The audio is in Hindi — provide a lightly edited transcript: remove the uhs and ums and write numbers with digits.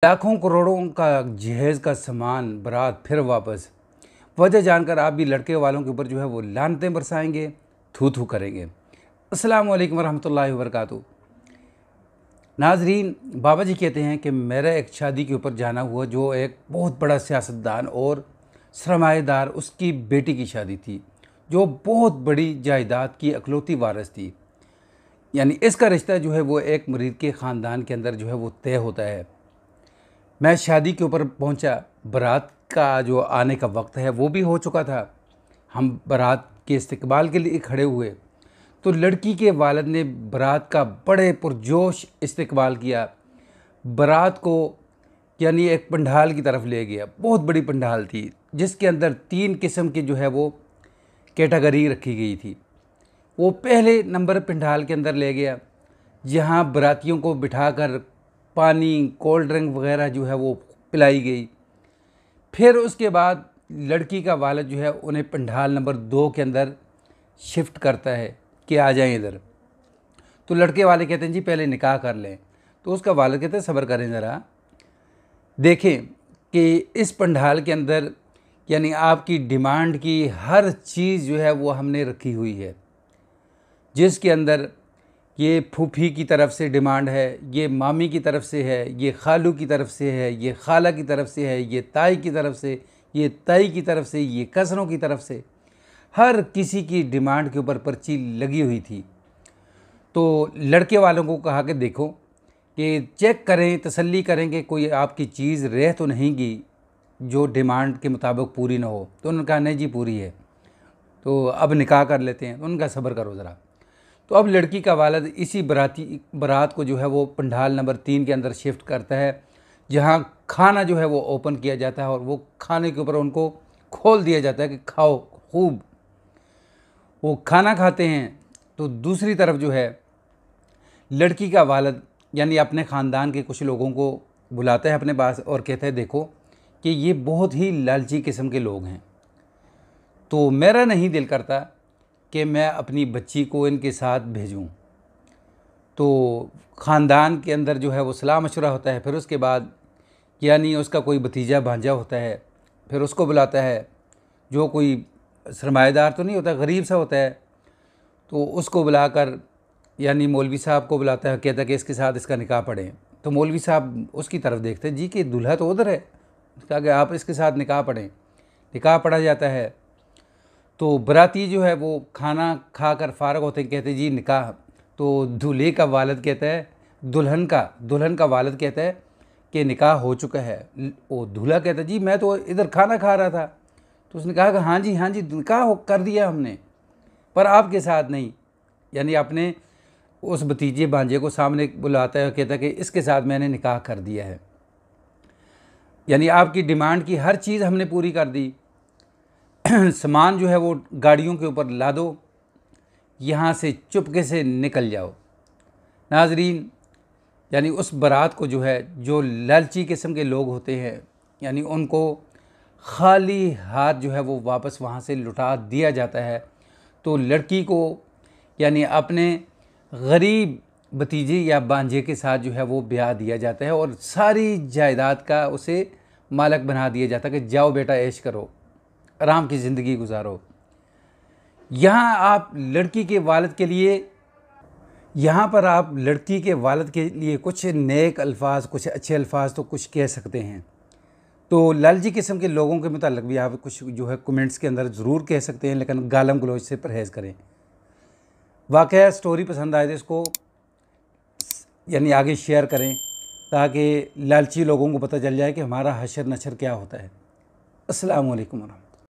लाखों करोड़ों का जहेज़ का सामान बारात फिर वापस। वजह जानकर आप भी लड़के वालों के ऊपर जो है वो लानतें बरसाएंगे, थू थू करेंगे। अस्सलाम वालेकुम वरहमतुल्लाहि वबरकातुहू। नाजरीन, बाबा जी कहते हैं कि मेरा एक शादी के ऊपर जाना हुआ जो एक बहुत बड़ा सियासतदान और सरमाएदार, उसकी बेटी की शादी थी जो बहुत बड़ी जायदाद की अकलौती वारिस थी। यानी इसका रिश्ता जो है वो एक मुरीद के ख़ानदान के अंदर जो है वो तय होता है। मैं शादी के ऊपर पहुंचा, बारात का जो आने का वक्त है वो भी हो चुका था। हम बारात के इस्तकबाल के लिए खड़े हुए तो लड़की के वालिद ने बारात का बड़े पुरजोश इस्तकबाल किया। बारात को यानी एक पंडाल की तरफ ले गया। बहुत बड़ी पंडाल थी जिसके अंदर 3 किस्म की जो है वो कैटेगरी रखी गई थी। वो पहले नंबर पंडाल के अंदर ले गया जहाँ बारातियों को बिठाकर पानी, कोल्ड ड्रिंक वगैरह जो है वो पिलाई गई। फिर उसके बाद लड़की का वालिद जो है उन्हें पंडाल नंबर 2 के अंदर शिफ्ट करता है कि आ जाएं इधर। तो लड़के वाले कहते हैं जी पहले निकाह कर लें। तो उसका वालिद कहते हैं सब्र करें ज़रा, देखें कि इस पंडाल के अंदर यानी आपकी डिमांड की हर चीज़ जो है वो हमने रखी हुई है, जिसके अंदर ये फूफी की तरफ से डिमांड है, ये मामी की तरफ से है, ये खालू की तरफ से है, ये खाला की तरफ से है, ये ताई की तरफ से, ये ताई की तरफ से, ये कज़नों की तरफ से, हर किसी की डिमांड के ऊपर पर्ची लगी हुई थी। तो लड़के वालों को कहा कि देखो कि चेक करें, तसल्ली करें कि कोई आपकी चीज़ रह तो नहीं गई जो डिमांड के मुताबिक पूरी ना हो। तो उन्होंने कहा नहीं जी पूरी है, तो अब निकाह कर लेते हैं। तो उनका सब्र करो ज़रा। तो अब लड़की का वालिद इसी बारात को जो है वो पंडाल नंबर 3 के अंदर शिफ्ट करता है जहाँ खाना जो है वो ओपन किया जाता है और वो खाने के ऊपर उनको खोल दिया जाता है कि खाओ खूब। वो खाना खाते हैं। तो दूसरी तरफ जो है लड़की का वालिद यानी अपने ख़ानदान के कुछ लोगों को बुलाता है अपने पास और कहता है देखो कि ये बहुत ही लालची किस्म के लोग हैं, तो मेरा नहीं दिल करता कि मैं अपनी बच्ची को इनके साथ भेजूं। तो ख़ानदान के अंदर जो है वो सलाह मशवरा होता है। फिर उसके बाद यानी उसका कोई भतीजा भांजा होता है, फिर उसको बुलाता है जो कोई सरमाएदार तो नहीं होता, गरीब सा होता है। तो उसको बुलाकर यानी मौलवी साहब को बुलाता है, कहता है कि इसके साथ इसका निकाह पढ़ें। तो मौलवी साहब उसकी तरफ देखते हैं जी कि दूल्हा तो उधर है, कहा कि आप इसके साथ निकाह पढ़ें। निकाह पढ़ा जाता है। तो बराती जो है वो खाना खाकर फारग होते हैं, कहते जी निकाह। तो दूल्हे का वालिद कहता है, दुल्हन का वालिद कहता है कि निकाह हो चुका है। वो दूल्हा कहता है जी मैं तो इधर खाना खा रहा था। तो उसने कहा कि हाँ जी निकाह कर दिया हमने, पर आपके साथ नहीं। यानी अपने उस भतीजे भांजे को सामने बुलाता है, कहता है कि इसके साथ मैंने निकाह कर दिया है, यानी आपकी डिमांड की हर चीज़ हमने पूरी कर दी। सामान जो है वो गाड़ियों के ऊपर ला दो, यहाँ से चुपके से निकल जाओ। नाजरीन, यानी उस बारात को जो है जो लालची किस्म के लोग होते हैं यानी उनको खाली हाथ जो है वो वापस वहाँ से लुटा दिया जाता है। तो लड़की को यानी अपने गरीब भतीजे या भांजे के साथ जो है वो ब्याह दिया जाता है और सारी जायदाद का उसे मालिक बना दिया जाता है कि जाओ बेटा ऐश करो, आराम की ज़िंदगी गुजारो। यहाँ आप लड़की के वालिद के लिए कुछ नेक अल्फाज, कुछ अच्छे अल्फाज तो कुछ कह सकते हैं। तो लालची किस्म के लोगों के मुताल्लिक़ भी आप कुछ जो है कमेंट्स के अंदर ज़रूर कह सकते हैं, लेकिन गालम गलोच से परहेज़ करें। वाक़या स्टोरी पसंद आए तो इसको यानी आगे शेयर करें ताकि लालची लोगों को पता चल जाए कि हमारा हशर नशर क्या होता है। अस्सलामु अलैकुम।